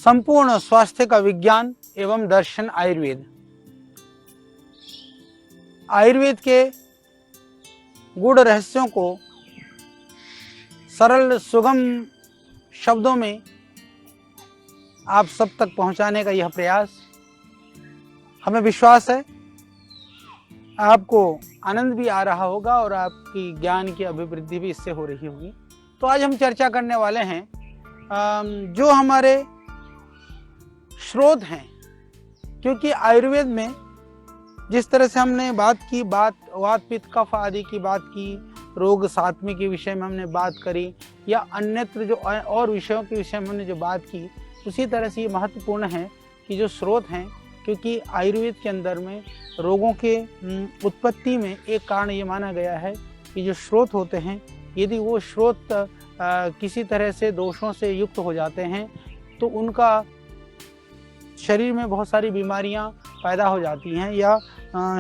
संपूर्ण स्वास्थ्य का विज्ञान एवं दर्शन आयुर्वेद। आयुर्वेद के गूढ़ रहस्यों को सरल सुगम शब्दों में आप सब तक पहुंचाने का यह प्रयास, हमें विश्वास है आपको आनंद भी आ रहा होगा और आपकी ज्ञान की अभिवृद्धि भी इससे हो रही होगी। तो आज हम चर्चा करने वाले हैं जो हमारे स्रोत हैं, क्योंकि आयुर्वेद में जिस तरह से हमने वात पित्त कफ आदि की बात की, रोग सात्मी के विषय में हमने बात करी, या अन्यत्र जो और विषयों के विषय में हमने जो बात की, उसी तरह से ये महत्वपूर्ण है कि जो स्रोत हैं, क्योंकि आयुर्वेद के अंदर में रोगों के उत्पत्ति में एक कारण ये माना गया है कि जो स्रोत होते हैं, यदि वो स्रोत किसी तरह से दोषों से युक्त हो जाते हैं तो उनका शरीर में बहुत सारी बीमारियां पैदा हो जाती हैं, या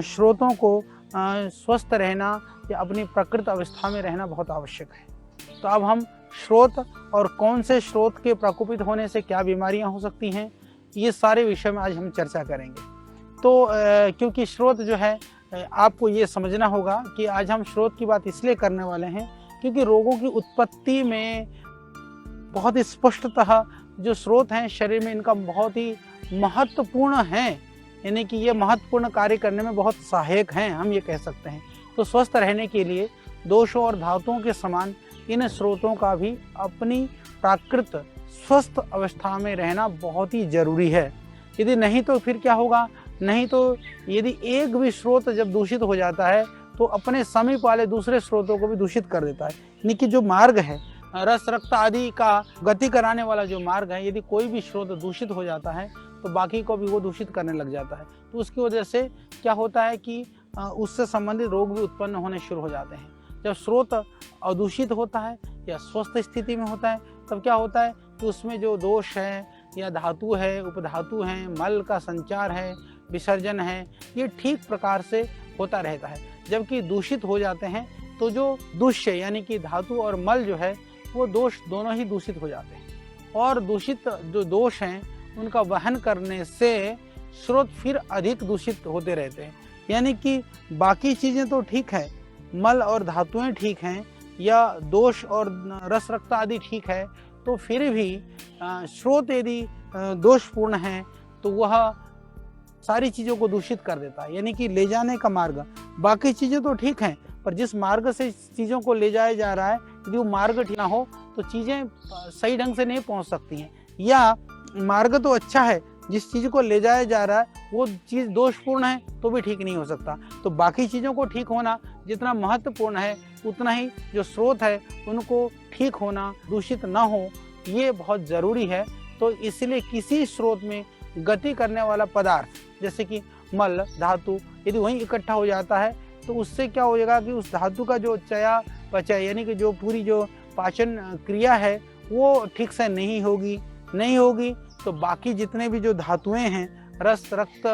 स्रोतों को स्वस्थ रहना या अपनी प्रकृत अवस्था में रहना बहुत आवश्यक है। तो अब हम स्रोत और कौन से स्रोत के प्रकोपित होने से क्या बीमारियां हो सकती हैं, ये सारे विषय में आज हम चर्चा करेंगे। तो क्योंकि स्रोत जो है, आपको ये समझना होगा कि आज हम स्रोत की बात इसलिए करने वाले हैं क्योंकि रोगों की उत्पत्ति में बहुत ही स्पष्टतः जो स्रोत हैं शरीर में, इनका बहुत ही महत्वपूर्ण हैं, यानी कि ये महत्वपूर्ण कार्य करने में बहुत सहायक हैं, हम ये कह सकते हैं। तो स्वस्थ रहने के लिए दोषों और धातुओं के समान इन स्रोतों का भी अपनी प्राकृत स्वस्थ अवस्था में रहना बहुत ही जरूरी है। यदि नहीं तो फिर क्या होगा, नहीं तो यदि एक भी स्रोत जब दूषित हो जाता है तो अपने समीप वाले दूसरे स्रोतों को भी दूषित कर देता है। यानी कि जो मार्ग है, रस रक्त आदि का गति कराने वाला जो मार्ग है, यदि कोई भी स्रोत दूषित हो जाता है तो बाकी को भी वो दूषित करने लग जाता है। तो उसकी वजह से क्या होता है कि उससे संबंधित रोग भी उत्पन्न होने शुरू हो जाते हैं। जब स्रोत अदूषित होता है या स्वस्थ स्थिति में होता है, तब क्या होता है कि उसमें जो दोष है या धातु है, उपधातु हैं, मल का संचार है, विसर्जन है, ये ठीक प्रकार से होता रहता है। जबकि दूषित हो जाते हैं तो जो दूष्य यानी कि धातु और मल जो है, वो दोष दोनों ही दूषित हो जाते हैं। और दूषित जो दोष हैं उनका वहन करने से स्रोत फिर अधिक दूषित होते रहते हैं। यानी कि बाकी चीज़ें तो ठीक है, मल और धातुएं ठीक हैं, या दोष और रस रक्त आदि ठीक है, तो फिर भी स्रोत यदि दोषपूर्ण है तो वह सारी चीज़ों को दूषित कर देता है। यानी कि ले जाने का मार्ग, बाकी चीज़ें तो ठीक हैं, पर जिस मार्ग से चीज़ों को ले जाया जा रहा है, यदि वो मार्ग ठीक ना हो तो चीज़ें सही ढंग से नहीं पहुंच सकती हैं। या मार्ग तो अच्छा है, जिस चीज़ को ले जाया जा रहा है वो चीज़ दोषपूर्ण है तो भी ठीक नहीं हो सकता। तो बाकी चीज़ों को ठीक होना जितना महत्वपूर्ण है, उतना ही जो स्रोत है उनको ठीक होना, दूषित ना हो, ये बहुत ज़रूरी है। तो इसलिए किसी स्रोत में गति करने वाला पदार्थ जैसे कि मल धातु यदि वहीं इकट्ठा हो जाता है तो उससे क्या हो जाएगा कि उस धातु का जो चयापचय यानी कि जो पूरी जो पाचन क्रिया है वो ठीक से नहीं होगी तो बाकी जितने भी जो धातुएं हैं, रस रक्त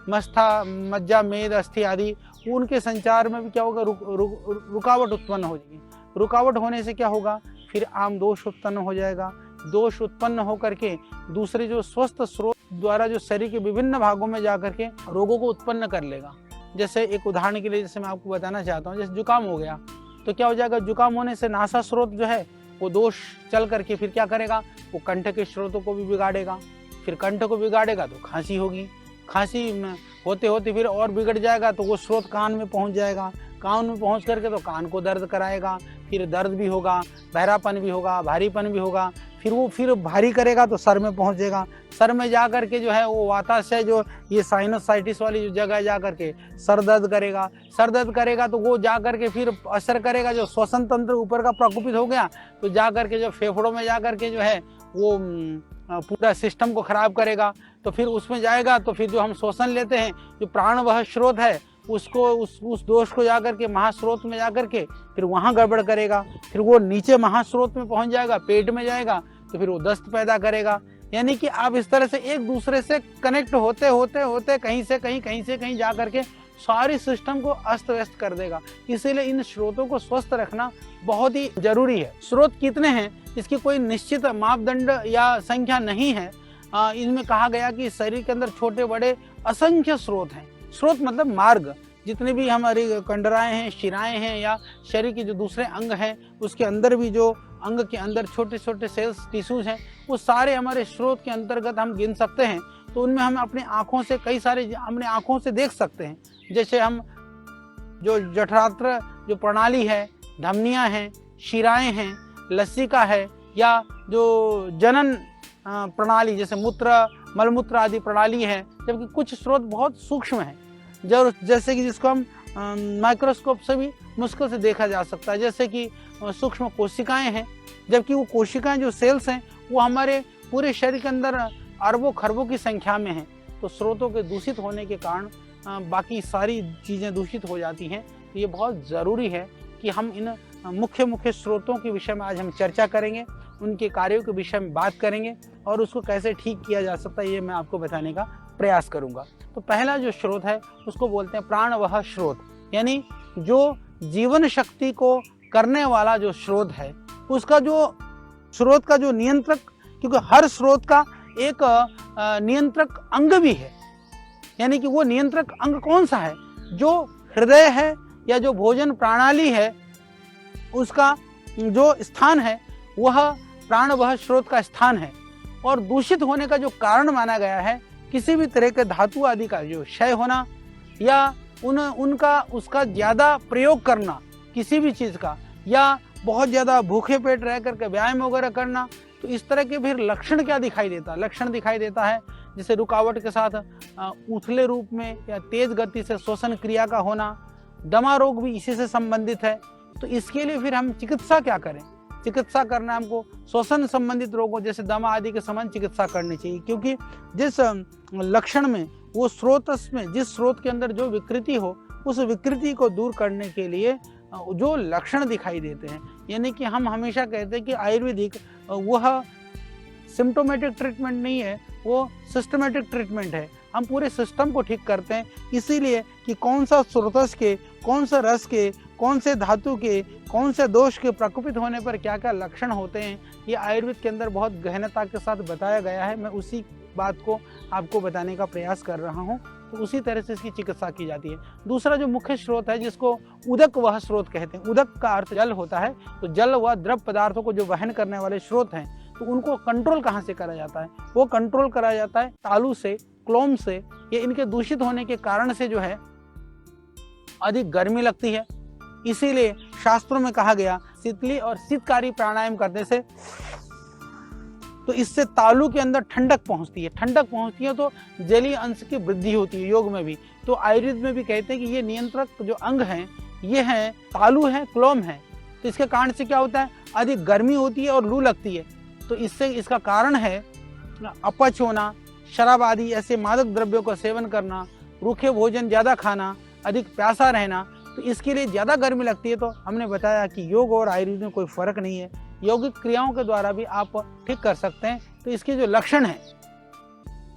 मस्था मज्जा मेद अस्थि आदि, उनके संचार में भी क्या होगा, रुकावट उत्पन्न हो जाएगी। रुकावट होने से क्या होगा, फिर आम दोष उत्पन्न हो जाएगा। दोष उत्पन्न होकर के दूसरे जो स्वस्थ स्रोत द्वारा जो शरीर के विभिन्न भागों में जाकर के रोगों को उत्पन्न कर लेगा। जैसे एक उदाहरण के लिए जैसे मैं आपको बताना चाहता हूँ, जैसे जुकाम हो गया तो क्या हो जाएगा, जुकाम होने से नासा स्रोत जो है वो दोष चल करके फिर क्या करेगा, वो कंठ के स्रोतों को भी बिगाड़ेगा। फिर कंठ को बिगाड़ेगा तो खांसी होगी, खांसी होते होते फिर और बिगड़ जाएगा तो वो स्रोत कान में पहुंच जाएगा, कान में पहुंच करके तो कान को दर्द कराएगा, फिर दर्द भी होगा, बहरापन भी होगा, भारीपन भी होगा, फिर वो फिर भारी करेगा तो सर में पहुंच जाएगा। सर में जा करके जो है वो वाताशय जो ये साइनोसाइटिस वाली जो जगह जा करके सर दर्द करेगा तो वो जा करके फिर असर करेगा, जो श्वसन तंत्र ऊपर का प्रकोपित हो गया तो जा करके जो फेफड़ों में जा करके जो है वो पूरा सिस्टम को खराब करेगा। तो फिर उसमें जाएगा तो फिर जो हम श्वसन लेते हैं, जो प्राणवह स्रोत है, उसको उस दोष को जाकर के महास्रोत में जाकर के फिर वहाँ गड़बड़ करेगा, फिर वो नीचे महास्रोत में पहुँच जाएगा, पेट में जाएगा तो फिर वो दस्त पैदा करेगा। यानी कि आप इस तरह से एक दूसरे से कनेक्ट होते होते कहीं से कहीं जा करके सारे सिस्टम को अस्त व्यस्त कर देगा। इसीलिए इन स्रोतों को स्वस्थ रखना बहुत ही जरूरी है। स्रोत कितने हैं इसकी कोई निश्चित मापदंड या संख्या नहीं है। इनमें कहा गया कि शरीर के अंदर छोटे बड़े असंख्य स्रोत हैं। स्रोत मतलब मार्ग, जितने भी हमारी कंडराएं हैं, शिराएं हैं या शरीर के जो दूसरे अंग हैं, उसके अंदर भी जो अंग के अंदर छोटे छोटे सेल्स टिश्यूज हैं, वो सारे हमारे स्रोत के अंतर्गत हम गिन सकते हैं। तो उनमें हम अपनी आंखों से कई सारे अपने आंखों से देख सकते हैं। जैसे हम जो जठरांत्र जो प्रणाली है, धमनियां हैं, शिराएं हैं, लसिका है, या जो जनन प्रणाली जैसे मूत्र मलमूत्र आदि प्रणाली है। जबकि कुछ स्रोत बहुत सूक्ष्म हैं, जैसे कि जिसको हम माइक्रोस्कोप से भी मुश्किल से देखा जा सकता है, जैसे कि सूक्ष्म कोशिकाएं हैं। जबकि वो कोशिकाएं जो सेल्स हैं वो हमारे पूरे शरीर के अंदर अरबों खरबों की संख्या में हैं। तो स्रोतों के दूषित होने के कारण बाकी सारी चीज़ें दूषित हो जाती हैं। तो ये बहुत ज़रूरी है कि हम इन मुख्य स्रोतों के विषय में आज हम चर्चा करेंगे, उनके कार्यों के विषय में बात करेंगे और उसको कैसे ठीक किया जा सकता है ये मैं आपको बताने का प्रयास करूंगा। तो पहला जो स्रोत है उसको बोलते हैं प्राणवह स्रोत, यानी जो जीवन शक्ति को करने वाला जो स्रोत है, उसका जो स्रोत का जो नियंत्रक, क्योंकि हर स्रोत का एक नियंत्रक अंग भी है। यानी कि वो नियंत्रक अंग कौन सा है? जो हृदय है या जो भोजन प्रणाली है, उसका जो स्थान है वह प्राणवह स्रोत का स्थान है। और दूषित होने का जो कारण माना गया है, किसी भी तरह के धातु आदि का जो क्षय होना या उनका उसका ज्यादा प्रयोग करना किसी भी चीज का, या बहुत ज्यादा भूखे पेट रह करके व्यायाम वगैरह करना। तो इस तरह के फिर लक्षण क्या दिखाई देता है? लक्षण दिखाई देता है जैसे रुकावट के साथ उथले रूप में या तेज गति से श्वसन क्रिया का होना। दमा रोग भी इसी से संबंधित है। तो इसके लिए फिर हम चिकित्सा क्या करें? चिकित्सा करना हमको श्वसन संबंधित रोगों जैसे दमा आदि के संबंध चिकित्सा करनी चाहिए, क्योंकि जिस लक्षण में वो स्रोत में जिस स्रोत के अंदर जो विकृति हो, उस विकृति को दूर करने के लिए जो लक्षण दिखाई देते हैं, यानी कि हम हमेशा कहते हैं कि आयुर्वेदिक वह सिम्टोमेटिक ट्रीटमेंट नहीं है, वो सिस्टमेटिक ट्रीटमेंट है। हम पूरे सिस्टम को ठीक करते हैं। इसीलिए कि कौन सा स्रोतस के, कौन सा रस के, कौन से धातु के, कौन से दोष के प्रकोपित होने पर क्या क्या लक्षण होते हैं, ये आयुर्वेद के अंदर बहुत गहनता के साथ बताया गया है। मैं उसी बात को आपको बताने का प्रयास कर रहा हूँ। तो उसी तरह से इसकी चिकित्सा की जाती है। दूसरा जो मुख्य स्रोत है जिसको उदक वह स्रोत कहते हैं, उदक का अर्थ जल होता है। तो जल व द्रव पदार्थों को जो वहन करने वाले स्रोत हैं, तो उनको कंट्रोल कहाँ से करा जाता है? वो कंट्रोल करा जाता है तालु से, क्लोम से। ये इनके दूषित होने के कारण से जो है अधिक गर्मी लगती है। इसीलिए शास्त्रों में कहा गया शीतली और शीतकारी प्राणायाम करने से तो इससे तालु के अंदर ठंडक पहुंचती है। ठंडक पहुंचती है तो जलीय अंश की वृद्धि होती है। योग में भी तो आयुर्वेद में भी कहते हैं कि ये नियंत्रक जो अंग हैं ये हैं, तालु है, क्लोम है। तो इसके कारण से क्या होता है? अधिक गर्मी होती है और लू लगती है। तो इससे इसका कारण है अपच होना, शराब आदि ऐसे मादक द्रव्यों का सेवन करना, रूखे भोजन ज्यादा खाना, अधिक प्यासा रहना। तो इसके लिए ज्यादा गर्मी लगती है। तो हमने बताया कि योग और आयुर्वेद में कोई फर्क नहीं है, यौगिक क्रियाओं के द्वारा भी आप ठीक कर सकते हैं। तो इसके जो लक्षण हैं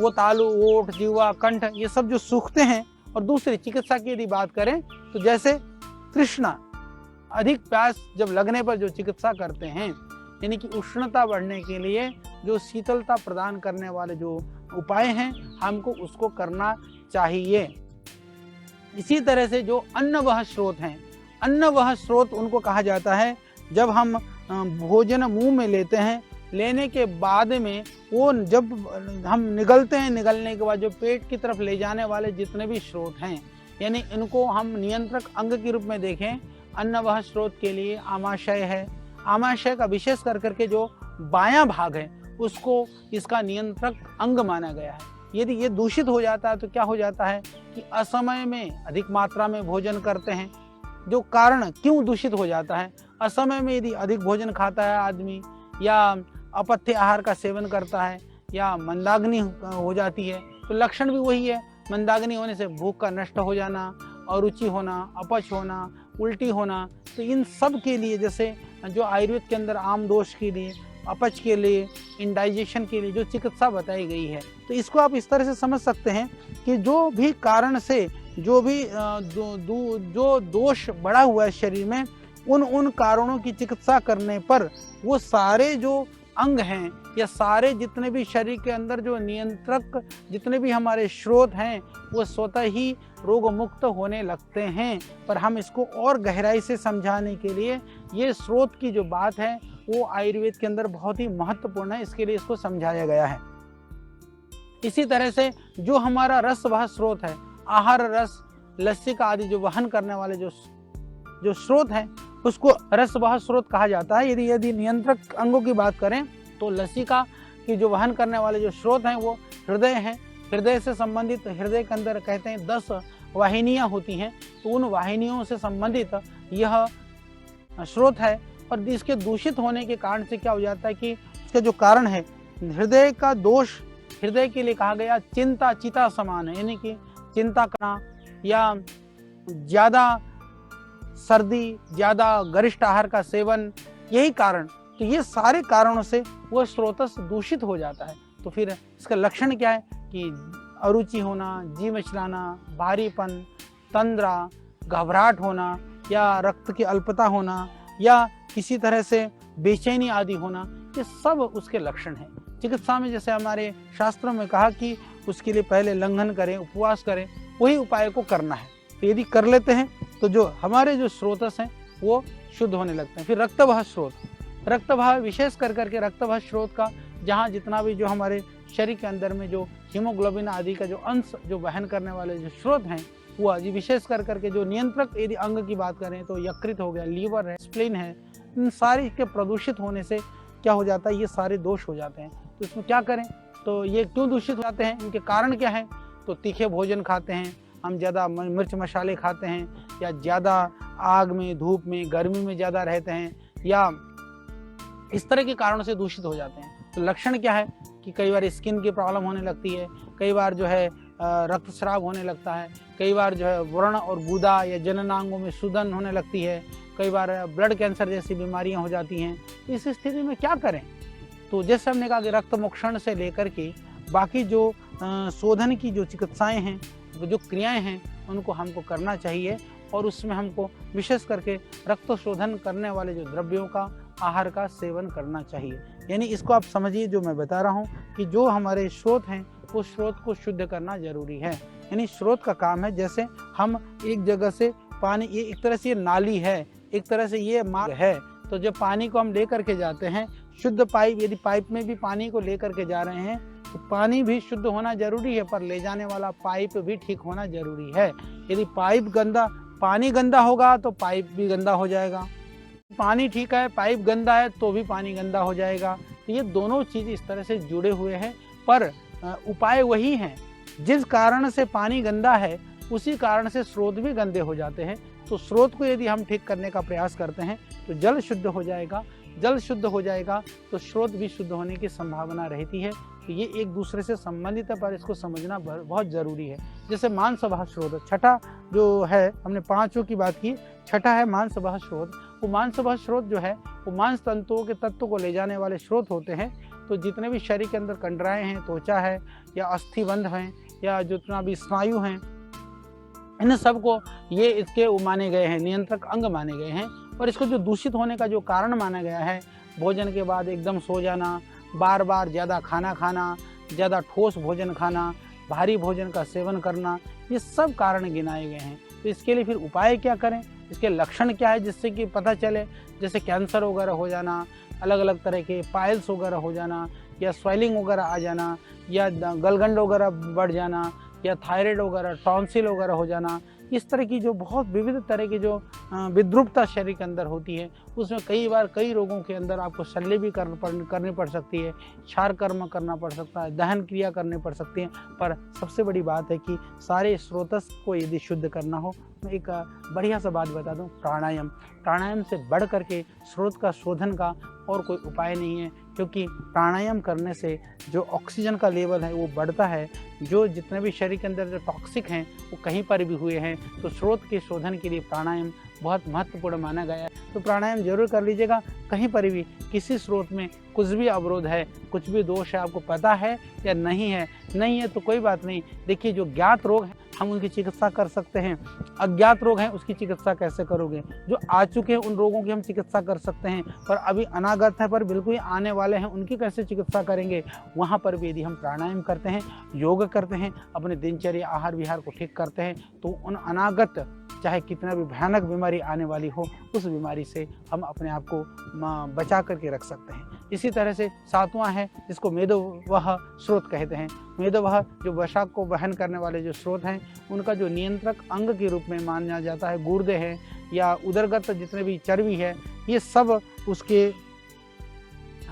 वो तालु, ओठ, जीवा, कंठ, ये सब जो सूखते हैं। और दूसरी चिकित्सा की यदि बात करें तो जैसे तृष्णा, अधिक प्यास जब लगने पर जो चिकित्सा करते हैं, यानी कि उष्णता बढ़ने के लिए जो शीतलता प्रदान करने वाले जो उपाय हैं, हमको उसको करना चाहिए। इसी तरह से जो अन्नवह स्रोत हैं, अन्नवह स्रोत उनको कहा जाता है जब हम भोजन मुंह में लेते हैं, लेने के बाद में वो जब हम निगलते हैं, निगलने के बाद जो पेट की तरफ ले जाने वाले जितने भी स्रोत हैं, यानी इनको हम नियंत्रक अंग के रूप में देखें। अन्नवह स्रोत के लिए आमाशय है। आमाशय का विशेष करके जो बायां भाग है उसको इसका नियंत्रक अंग माना गया है। यदि ये दूषित हो जाता है तो क्या हो जाता है कि असमय में अधिक मात्रा में भोजन करते हैं। जो कारण क्यों दूषित हो जाता है, असमय में यदि अधिक भोजन खाता है आदमी, या अपथ्य आहार का सेवन करता है, या मंदाग्नि हो जाती है, तो लक्षण भी वही है। मंदाग्नि होने से भूख का नष्ट हो जाना, अरुचि होना, अपच होना, उल्टी होना। तो इन सब के लिए जैसे जो आयुर्वेद के अंदर आम दोष के लिए, अपच के लिए, इंडाइजेशन के लिए जो चिकित्सा बताई गई है, तो इसको आप इस तरह से समझ सकते हैं कि जो भी कारण से जो भी जो दोष बढ़ा हुआ है शरीर में, उन कारणों की चिकित्सा करने पर वो सारे जो अंग हैं या सारे जितने भी शरीर के अंदर जो नियंत्रक जितने भी हमारे स्रोत हैं वो स्वतः ही रोग मुक्त होने लगते हैं। पर हम इसको और गहराई से समझाने के लिए ये स्रोत की जो बात है वो आयुर्वेद के अंदर बहुत ही महत्वपूर्ण है, इसके लिए इसको समझाया गया है। इसी तरह से जो हमारा रसवाह स्रोत है, आहार रस लसिका आदि जो वहन करने वाले जो स्रोत हैं उसको रसवाह स्रोत कहा जाता है। यदि नियंत्रक अंगों की बात करें तो लसिका की जो वहन करने वाले जो स्रोत हैं वो हृदय हैं। हृदय से संबंधित, हृदय के अंदर कहते हैं 10 वाहिनियां होती हैं, तो उन वाहिनियों से संबंधित यह स्रोत है। और इसके दूषित होने के कारण से क्या हो जाता है कि इसका जो कारण है हृदय का दोष, हृदय के लिए कहा गया चिंता चिता समान है, यानी कि चिंता करना या ज़्यादा सर्दी, ज़्यादा गरिष्ठ आहार का सेवन, यही कारण, तो ये सारे कारणों से वह स्रोतस दूषित हो जाता है। तो फिर इसका लक्षण क्या है कि अरुचि होना, जी मिचलाना, भारीपन, तंद्रा, घबराहट होना या रक्त की अल्पता होना या किसी तरह से बेचैनी आदि होना, ये सब उसके लक्षण हैं। चिकित्सा में जैसे हमारे शास्त्रों में कहा कि उसके लिए पहले लंघन करें, उपवास करें, वही उपाय को करना है। तो यदि कर लेते हैं तो जो हमारे जो स्रोतस हैं वो शुद्ध होने लगते हैं। फिर रक्तवाह स्रोत, रक्तवाह विशेष कर करके रक्तवाह स्रोत का जहाँ जितना भी जो हमारे शरीर के अंदर में जो हीमोग्लोबिन आदि का जो अंश जो वहन करने वाले जो स्रोत हैं वो विशेष कर करके जो नियंत्रक यदि अंग की बात करें तो यकृत हो गया, लीवर है, स्प्लीन है, इन सारी के प्रदूषित होने से क्या हो जाता है, ये सारे दोष हो जाते हैं। तो इसमें क्या करें, तो ये क्यों दूषित हो जाते हैं, इनके कारण क्या है। तो तीखे भोजन खाते हैं हम, ज़्यादा मिर्च मसाले खाते हैं, या ज़्यादा आग में, धूप में, गर्मी में ज़्यादा रहते हैं, या इस तरह के कारणों से दूषित हो जाते हैं। तो लक्षण क्या है कि कई बार स्किन की प्रॉब्लम होने लगती है, कई बार जो है रक्तस्राव होने लगता है, कई बार जो है व्रण और गुदा या जननांगों में सूजन होने लगती है, कई बार ब्लड कैंसर जैसी बीमारियां हो जाती हैं। तो इस स्थिति में क्या करें, तो जैसे हमने कहा कि रक्त मोक्षण से लेकर के बाकी जो शोधन की जो चिकित्साएं हैं, जो क्रियाएं हैं, उनको हमको करना चाहिए। और उसमें हमको विशेष करके रक्त शोधन करने वाले जो द्रव्यों का, आहार का सेवन करना चाहिए। यानी इसको आप समझिए जो मैं बता रहा हूँ कि जो हमारे स्रोत हैं उस स्रोत को शुद्ध करना जरूरी है। यानी स्रोत का काम है, जैसे हम एक जगह से पानी, ये एक तरह से ये नाली है, एक तरह से ये मार्ग है, तो जब पानी को हम लेकर के जाते हैं, शुद्ध पाइप, यदि पाइप में भी पानी को लेकर के जा रहे हैं तो पानी भी शुद्ध होना जरूरी है, पर ले जाने वाला पाइप भी ठीक होना जरूरी है। यदि पानी गंदा होगा तो पाइप भी गंदा हो जाएगा, पानी ठीक है, पाइप गंदा है तो भी पानी गंदा हो जाएगा। तो ये दोनों चीज़ इस तरह से जुड़े हुए हैं, पर उपाय वही हैं। जिस कारण से पानी गंदा है उसी कारण से स्रोत भी गंदे हो जाते हैं। तो स्रोत को यदि हम ठीक करने का प्रयास करते हैं तो जल शुद्ध हो जाएगा, जल शुद्ध हो जाएगा तो स्रोत भी शुद्ध होने की संभावना रहती है। तो ये एक दूसरे से संबंधित है, पर इसको समझना बहुत ज़रूरी है। जैसे मांसवाह स्रोत, छठा जो है, हमने पांचों की बात की, छठा है मांसवाह स्रोत। वो मांसवाह स्रोत जो है वो मांस तंतुओं के तत्व को ले जाने वाले स्रोत होते हैं। तो जितने भी शरीर के अंदर कंडराएं हैं, त्वचा है या अस्थिबंध हैं या जितना भी स्नायु हैं, इन सबको ये इसके माने गए हैं, नियंत्रक अंग माने गए हैं। और इसको जो दूषित होने का जो कारण माना गया है, भोजन के बाद एकदम सो जाना, बार बार ज़्यादा खाना खाना, ज़्यादा ठोस भोजन खाना, भारी भोजन का सेवन करना, ये सब कारण गिनाए गए हैं। तो इसके लिए फिर उपाय क्या करें, इसके लक्षण क्या है जिससे कि पता चले। जैसे कैंसर वगैरह हो जाना, अलग अलग तरह के पाइल्स वगैरह हो जाना, या स्वेलिंग वगैरह आ जाना, या गलगंड वगैरह बढ़ जाना, या थायराइड वगैरह, टॉन्सिल वगैरह हो जाना, इस तरह की जो बहुत विविध तरह की जो विद्रुपता शरीर के अंदर होती है, उसमें कई बार कई रोगों के अंदर आपको शल्य भी करनी पड़ सकती है, क्षार कर्म करना पड़ सकता है, दहन क्रिया करनी पड़ सकती है। पर सबसे बड़ी बात है कि सारे स्रोतस को यदि शुद्ध करना हो, मैं एक बढ़िया सा बात बता दूं, प्राणायाम। प्राणायाम से बढ़ करके स्रोत का शोधन का और कोई उपाय नहीं है, क्योंकि प्राणायाम करने से जो ऑक्सीजन का लेवल है वो बढ़ता है। जो जितने भी शरीर के अंदर जो टॉक्सिक हैं वो कहीं पर भी हुए हैं, तो स्रोत के शोधन के लिए प्राणायाम बहुत महत्वपूर्ण माना गया है। तो प्राणायाम जरूर कर लीजिएगा। कहीं पर भी किसी स्रोत में कुछ भी अवरोध है, कुछ भी दोष है, आपको पता है या नहीं है, नहीं है तो कोई बात नहीं। देखिए जो ज्ञात रोग है हम उनकी चिकित्सा कर सकते हैं। अज्ञात रोग हैं उसकी चिकित्सा कैसे करोगे, जो आ चुके हैं उन रोगों की हम चिकित्सा कर सकते हैं, पर अभी अनागत है पर बिल्कुल ही आने वाले हैं उनकी कैसे चिकित्सा करेंगे। वहाँ पर भी यदि हम प्राणायाम करते हैं, योग करते हैं, अपने दिनचर्या आहार विहार को ठीक करते हैं, तो उन अनागत चाहे कितना भी भयानक बीमारी आने वाली हो, उस बीमारी से हम अपने आप को बचा करके रख सकते हैं। इसी तरह से सातवां है जिसको मेदोवह स्रोत कहते हैं। मेदोवह जो वसा को वहन करने वाले जो स्रोत हैं, उनका जो नियंत्रक अंग के रूप में माना जाता है गुर्दे हैं या उदरगत जितने भी चर्बी है, ये सब उसके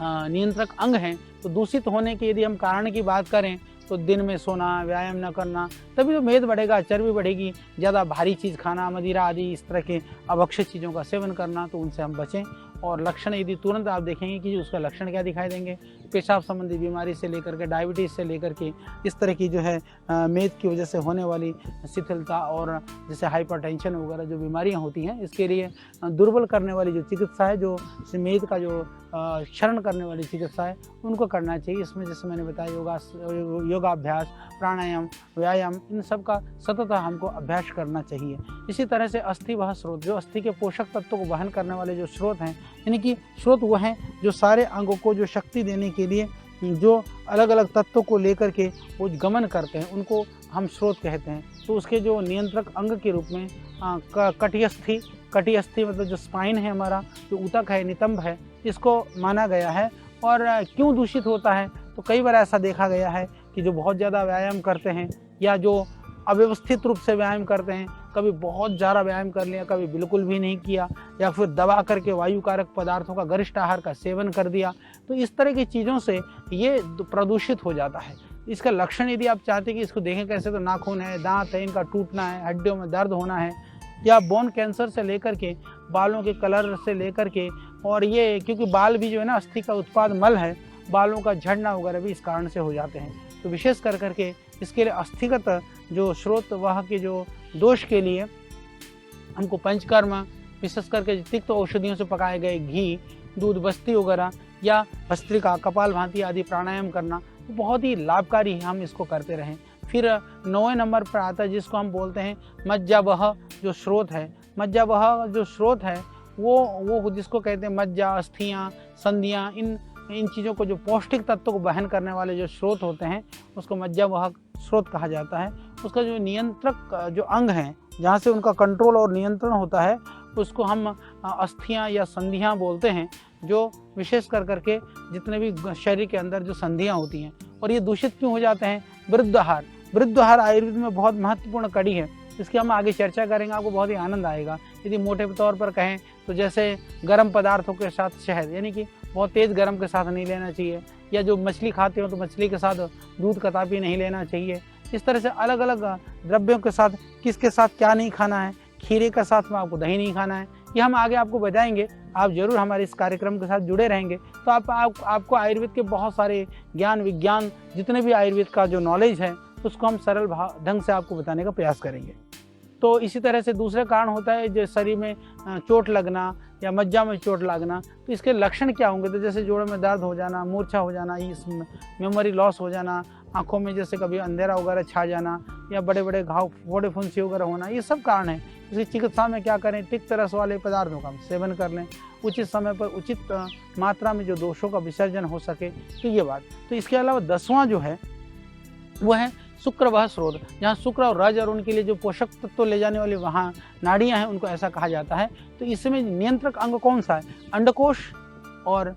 नियंत्रक अंग हैं। तो दूषित होने के यदि हम कारण की बात करें तो दिन में सोना, व्यायाम न करना, तभी तो मेद बढ़ेगा, चर्बी बढ़ेगी। ज़्यादा भारी चीज़ खाना, मदिरा आदि इस तरह के अभक्षित चीज़ों का सेवन करना, तो उनसे हम बचें। और लक्षण यदि तुरंत आप देखेंगे कि उसका लक्षण क्या दिखाई देंगे, पेशाब संबंधी बीमारी से लेकर के डायबिटीज़ से लेकर के इस तरह की जो है मेद की वजह से होने वाली शिथिलता और जैसे हाइपरटेंशन वगैरह जो बीमारियां होती हैं, इसके लिए दुर्बल करने वाली जो चिकित्सा है, जो मेद का जो क्षरण करने वाली चिकित्सा है, उनको करना चाहिए। इसमें जैसे मैंने बताया योगाभ्यास, प्राणायाम, व्यायाम, इन सब का सतत हमको अभ्यास करना चाहिए। इसी तरह से अस्थि वह स्रोत, जो अस्थि के पोषक तत्वों को वहन करने वाले जो स्रोत हैं, यानी कि स्रोत वो हैं जो सारे अंगों को जो शक्ति देने के लिए जो अलग अलग तत्वों को लेकर के वो गमन करते हैं, उनको हम स्रोत कहते हैं। तो उसके जो नियंत्रक अंग के रूप में कटिअस्थि मतलब जो स्पाइन है हमारा, जो ऊतक है, नितंब है, इसको माना गया है। और क्यों दूषित होता है, तो कई बार ऐसा देखा गया है कि जो बहुत ज़्यादा व्यायाम करते हैं या जो अव्यवस्थित रूप से व्यायाम करते हैं, कभी बहुत ज़्यादा व्यायाम कर लिया, कभी बिल्कुल भी नहीं किया, या फिर दबा करके वायुकारक पदार्थों का गरिष्ठ आहार का सेवन कर दिया, तो इस तरह की चीज़ों से ये प्रदूषित हो जाता है। इसका लक्षण यदि आप चाहते हैं कि इसको देखें कैसे, तो नाखून है, दांत है, इनका टूटना है, हड्डियों में दर्द होना है, या बोन कैंसर से लेकर के बालों के कलर से लेकर के, और ये क्योंकि बाल भी जो है ना अस्थि का उत्पाद मल है, बालों का झड़ना वगैरह भी इस कारण से हो जाते हैं। तो विशेष कर करके इसके लिए अस्थिगत जो स्रोत वह के जो दोष के लिए हमको पंचकर्म, विशेष करके तिक्त औषधियों से पकाए गए घी, दूध, बस्ती वगैरह या भस्त्रिका, कपालभाति आदि प्राणायाम करना तो बहुत ही लाभकारी है, हम इसको करते रहें। फिर 9वें नंबर पर आता है जिसको हम बोलते हैं मज्जावह जो स्रोत है। मज्जावह जो स्रोत है वो जिसको कहते हैं मज्जा, अस्थियाँ, संधियाँ, इन चीज़ों को जो पौष्टिक तत्वों को वहन करने वाले जो स्रोत होते हैं, उसको मज्जावह स्रोत कहा जाता है। उसका जो नियंत्रक जो अंग हैं, जहाँ से उनका कंट्रोल और नियंत्रण होता है, उसको हम अस्थियाँ या संधियाँ बोलते हैं, जो विशेष कर करके जितने भी शरीर के अंदर जो संधियाँ होती हैं। और ये दूषित क्यों हो जाते हैं? वृद्धाहार। वृद्धाहार आयुर्वेद में बहुत महत्वपूर्ण कड़ी है, इसकी हम आगे चर्चा करेंगे, आपको बहुत ही आनंद आएगा। यदि मोटे तौर पर कहें तो जैसे गर्म पदार्थों के साथ शहद, यानी कि बहुत तेज़ गर्म के साथ नहीं लेना चाहिए, या जो मछली खाते हो तो मछली के साथ दूध कतरनी नहीं लेना चाहिए। इस तरह से अलग अलग द्रव्यों के साथ किसके साथ क्या नहीं खाना है। खीरे के साथ में आपको दही नहीं खाना है, ये हम आगे आपको बताएंगे। आप जरूर हमारे इस कार्यक्रम के साथ जुड़े रहेंगे, तो आपको आयुर्वेद के बहुत सारे ज्ञान विज्ञान, जितने भी आयुर्वेद का जो नॉलेज है, उसको हम सरल ढंग से आपको बताने का प्रयास करेंगे। तो इसी तरह से दूसरा कारण होता है जो शरीर में चोट लगना या मज्जा में चोट लगना। तो इसके लक्षण क्या होंगे? तो जैसे जोड़ों में दर्द हो जाना, मूर्छा हो जाना, इस मेमोरी लॉस हो जाना, आंखों में जैसे कभी अंधेरा वगैरह छा जाना, या बड़े बड़े घाव, फोड़े फुंसी वगैरह होना, ये सब कारण है। इसकी चिकित्सा में क्या करें? तिक्त रस वाले पदार्थों का सेवन कर लें, उचित समय पर उचित मात्रा में जो दोषों का विसर्जन हो सके, तो ये बात। तो इसके अलावा 10वां जो है वो है शुक्र वह स्रोत, जहाँ शुक्र और रज और उनके लिए जो पोषक तत्व ले जाने वाली वहाँ नाड़ियाँ हैं, उनको ऐसा कहा जाता है। तो इसमें नियंत्रक अंग कौन सा है? अंडकोश और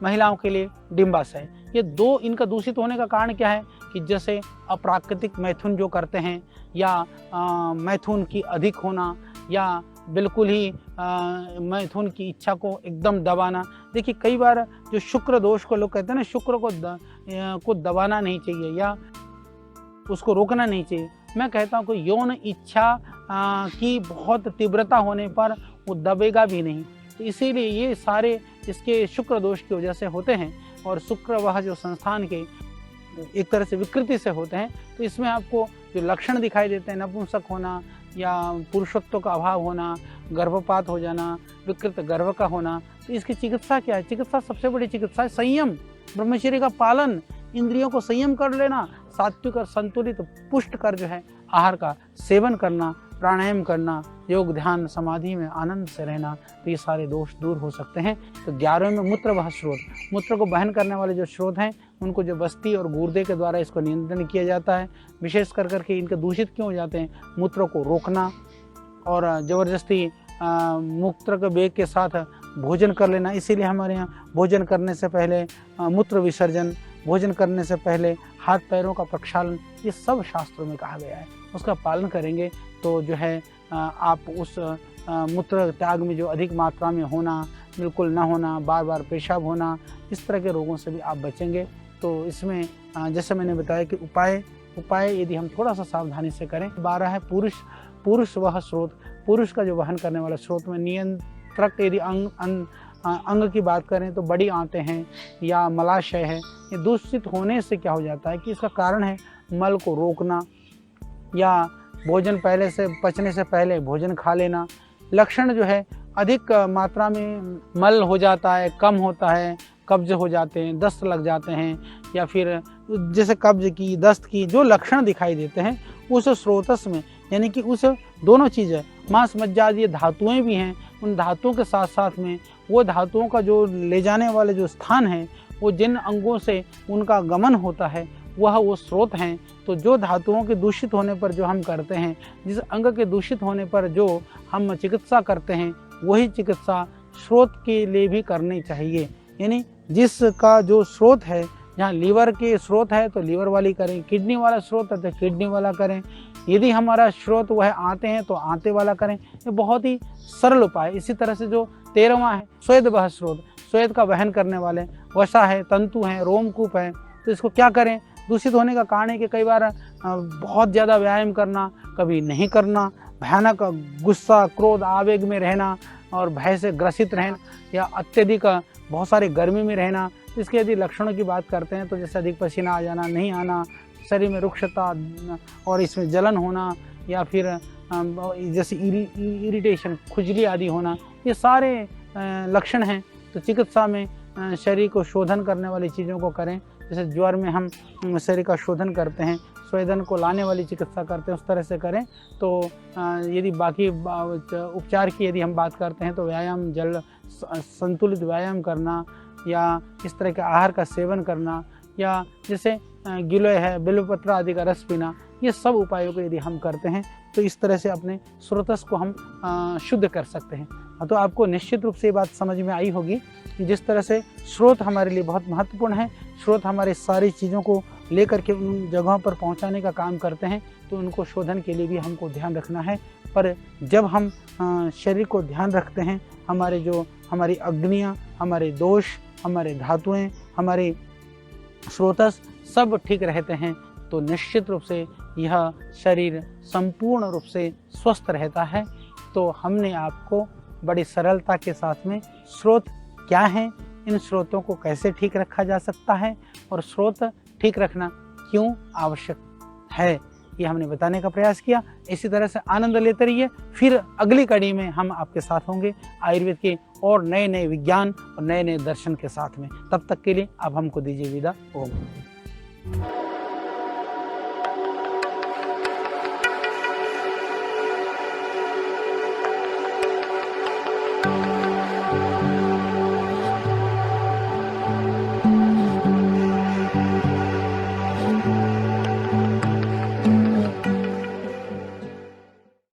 महिलाओं के लिए डिम्बाशय। ये दो, इनका दूषित होने का कारण क्या है कि जैसे अप्राकृतिक मैथुन जो करते हैं, या मैथुन की अधिक होना, या बिल्कुल ही मैथुन की इच्छा को एकदम दबाना। देखिए कई बार जो शुक्र दोष को लोग कहते हैं ना, शुक्र को दबाना नहीं चाहिए या उसको रोकना नहीं चाहिए। मैं कहता हूँ कि यौन इच्छा की बहुत तीव्रता होने पर वो दबेगा भी नहीं। तो इसीलिए ये सारे इसके शुक्र दोष की वजह से होते हैं, और शुक्र वह जो संस्थान के एक तरह से विकृति से होते हैं। तो इसमें आपको जो लक्षण दिखाई देते हैं, नपुंसक होना या पुरुषत्व का अभाव होना, गर्भपात हो जाना, विकृत गर्भ का होना, तो इसकी चिकित्सा क्या है? चिकित्सा, सबसे बड़ी चिकित्सा है संयम, ब्रह्मचर्य का पालन, इंद्रियों को संयम कर लेना, सात्विक और संतुलित पुष्ट कर जो है आहार का सेवन करना, प्राणायाम करना, योग ध्यान समाधि में आनंद से रहना, तो ये सारे दोष दूर हो सकते हैं। तो 11वें में मूत्र वह स्रोत, मूत्र को वहन करने वाले जो स्रोत हैं उनको जो बस्ती और गुर्दे के द्वारा इसको नियंत्रण किया जाता है। विशेष कर करके इनके दूषित क्यों हो जाते हैं, मूत्र को रोकना और ज़बरदस्ती मूत्र के वेग के साथ भोजन कर लेना। इसीलिए हमारे यहाँ भोजन करने से पहले मूत्र विसर्जन, भोजन करने से पहले हाथ पैरों का प्रक्षालन, ये सब शास्त्रों में कहा गया है। उसका पालन करेंगे तो जो है आप उस मूत्र त्याग में जो अधिक मात्रा में होना, बिल्कुल ना होना, बार बार पेशाब होना, इस तरह के रोगों से भी आप बचेंगे। तो इसमें जैसे मैंने बताया कि उपाय यदि हम थोड़ा सा सावधानी से करें। 12 है पुरुष वह स्रोत, पुरुष का जो वहन करने वाला स्रोत में नियंत्रक यदि अंग की बात करें तो बड़ी आंतें हैं या मलाशय है, ये दूषित होने से क्या हो जाता है कि इसका कारण है मल को रोकना या भोजन पहले से पचने से पहले भोजन खा लेना। लक्षण जो है अधिक मात्रा में मल हो जाता है, कम होता है, कब्ज हो जाते हैं, दस्त लग जाते हैं, या फिर जैसे कब्ज की, दस्त की जो लक्षण दिखाई देते हैं उस स्रोतस में, यानी कि उस दोनों चीज़ें मांस मज्जा ये धातुएं भी हैं, उन धातुओं के साथ साथ में वो धातुओं का जो ले जाने वाले जो स्थान है, वो जिन अंगों से उनका गमन होता है वह वो स्रोत हैं। तो जो धातुओं के दूषित होने पर जो हम करते हैं, जिस अंग के दूषित होने पर जो हम चिकित्सा करते हैं, वही चिकित्सा स्रोत के लिए भी करनी चाहिए। यानी जिसका जो स्रोत है, जहाँ लीवर के स्रोत है तो लीवर वाली करें, किडनी वाला स्रोत है तो किडनी वाला करें, यदि हमारा स्रोत वह आंते हैं तो आंते वाला करें। ये बहुत ही सरल उपाय। इसी तरह से जो 13वां है स्वेद वह स्रोत, स्वेद का वहन करने वाले वसा है, तंतु हैं, रोमकूप है, तो इसको क्या करें। दूषित होने का कारण है कि कई बार बहुत ज़्यादा व्यायाम करना, कभी नहीं करना, भयानक गुस्सा, क्रोध, आवेग में रहना और भय से ग्रसित रहना, या अत्यधिक बहुत सारी गर्मी में रहना। इसके यदि लक्षणों की बात करते हैं तो जैसे अधिक पसीना आ जाना, नहीं आना, शरीर में रुक्षता और इसमें जलन होना, या फिर जैसे इरिटेशन, खुजली आदि होना, ये सारे लक्षण हैं। तो चिकित्सा में शरीर को शोधन करने वाली चीज़ों को करें। जैसे ज्वर में हम शरीर का शोधन करते हैं, स्वेदन को लाने वाली चिकित्सा करते हैं, उस तरह से करें। तो यदि बाकी उपचार की यदि हम बात करते हैं तो व्यायाम, जल संतुलित व्यायाम करना, या इस तरह के आहार का सेवन करना, या जैसे गिलोय है, बिल्वपत्र आदि का रस पीना, ये सब उपायों को यदि हम करते हैं तो इस तरह से अपने स्रोतस को हम शुद्ध कर सकते हैं। तो आपको निश्चित रूप से ये बात समझ में आई होगी, जिस तरह से स्रोत हमारे लिए बहुत महत्वपूर्ण है। स्रोत हमारे सारी चीज़ों को लेकर के उन जगहों पर पहुंचाने का काम करते हैं, तो उनको शोधन के लिए भी हमको ध्यान रखना है। पर जब हम शरीर को ध्यान रखते हैं, हमारी अग्नियाँ, हमारे दोष, हमारे धातुएँ, हमारे स्रोतस सब ठीक रहते हैं, तो निश्चित रूप से यह शरीर संपूर्ण रूप से स्वस्थ रहता है। तो हमने आपको बड़ी सरलता के साथ में स्रोत क्या हैं, इन स्रोतों को कैसे ठीक रखा जा सकता है और स्रोत ठीक रखना क्यों आवश्यक है, ये हमने बताने का प्रयास किया। इसी तरह से आनंद लेते रहिए। फिर अगली कड़ी में हम आपके साथ होंगे आयुर्वेद के और नए नए विज्ञान और नए नए दर्शन के साथ में। तब तक के लिए आप हमको दीजिए विदा। ओम।